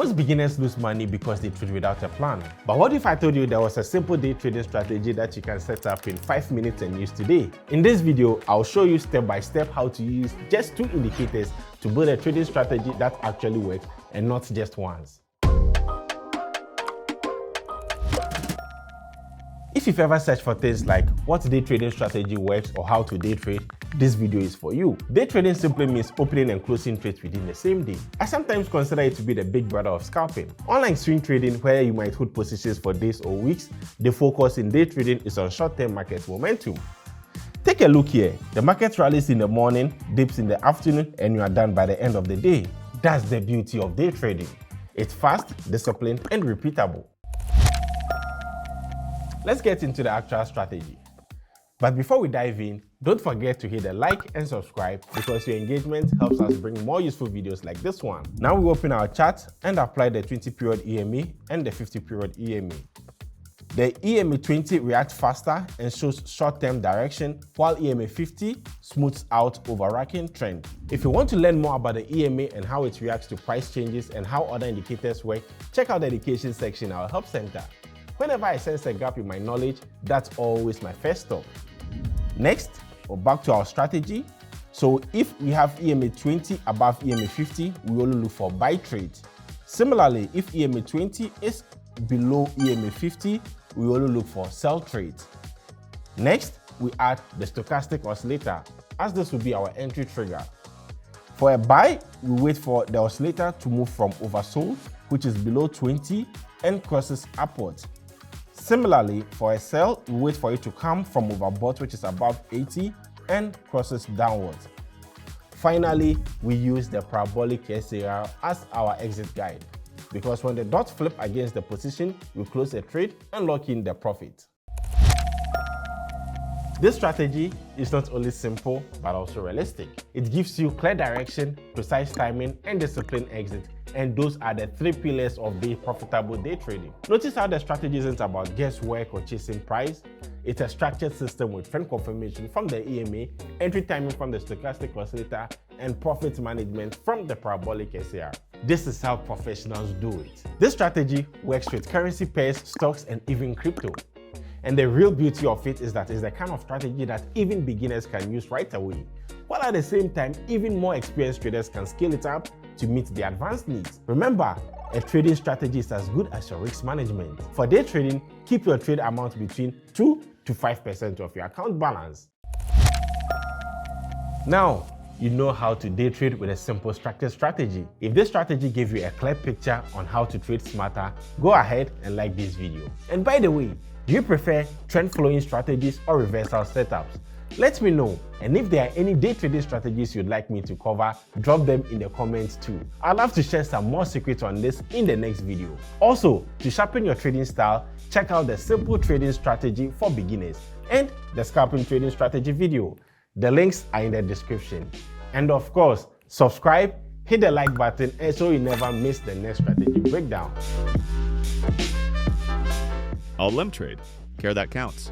Most beginners lose money because they trade without a plan. But what if I told you there was a simple day trading strategy that you can set up in 5 minutes and use today? In this video, I'll show you step by step how to use just 2 indicators to build a trading strategy that actually works and not just once. If you've ever searched for things like what day trading strategy works or how to day trade, this video is for you. Day trading simply means opening and closing trades within the same day. I sometimes consider it to be the big brother of scalping. Unlike swing trading, where you might hold positions for days or weeks, the focus in day trading is on short-term market momentum. Take a look here. The market rallies in the morning, dips in the afternoon, and you are done by the end of the day. That's the beauty of day trading. It's fast, disciplined, and repeatable. Let's get into the actual strategy. But before we dive in, don't forget to hit the like and subscribe because your engagement helps us bring more useful videos like this one. Now we open our chart and apply the 20-period EMA and the 50-period EMA. The EMA 20 reacts faster and shows short-term direction, while EMA 50 smooths out overarching trend. If you want to learn more about the EMA and how it reacts to price changes and how other indicators work, check out the education section in our help center. Whenever I sense a gap in my knowledge, that's always my first stop. Next, we're back to our strategy. So if we have EMA 20 above EMA 50, we only look for buy trades. Similarly, if EMA 20 is below EMA 50, we only look for sell trades. Next, we add the stochastic oscillator, as this will be our entry trigger. For a buy, we wait for the oscillator to move from oversold, which is below 20, and crosses upwards. Similarly, for a sell, we wait for it to come from overbought, which is above 80, and crosses downwards. Finally, we use the Parabolic SAR as our exit guide, because when the dots flip against the position, we close the trade and lock in the profit. This strategy is not only simple, but also realistic. It gives you clear direction, precise timing, and disciplined exit. And those are the 3 pillars of the profitable day trading. Notice how the strategy isn't about guesswork or chasing price. It's a structured system with trend confirmation from the EMA, entry timing from the stochastic oscillator, and profit management from the Parabolic SAR. This is how professionals do it. This strategy works with currency pairs, stocks, and even crypto. And the real beauty of it is that it's the kind of strategy that even beginners can use right away, while at the same time, even more experienced traders can scale it up to meet their advanced needs. Remember, a trading strategy is as good as your risk management. For day trading, keep your trade amount between 2 to 5% of your account balance. Now, you know how to day trade with a simple structured strategy. If this strategy gave you a clear picture on how to trade smarter, go ahead and like this video. And by the way, do you prefer trend following strategies or reversal setups? Let me know, and if there are any day trading strategies you'd like me to cover, drop them in the comments too. I'd love to share some more secrets on this in the next video. Also, to sharpen your trading style, check out the simple trading strategy for beginners and the scalping trading strategy video. The links are in the description. And of course, subscribe, hit the like button, and so you never miss the next strategy breakdown. Olymptrade. Care that counts.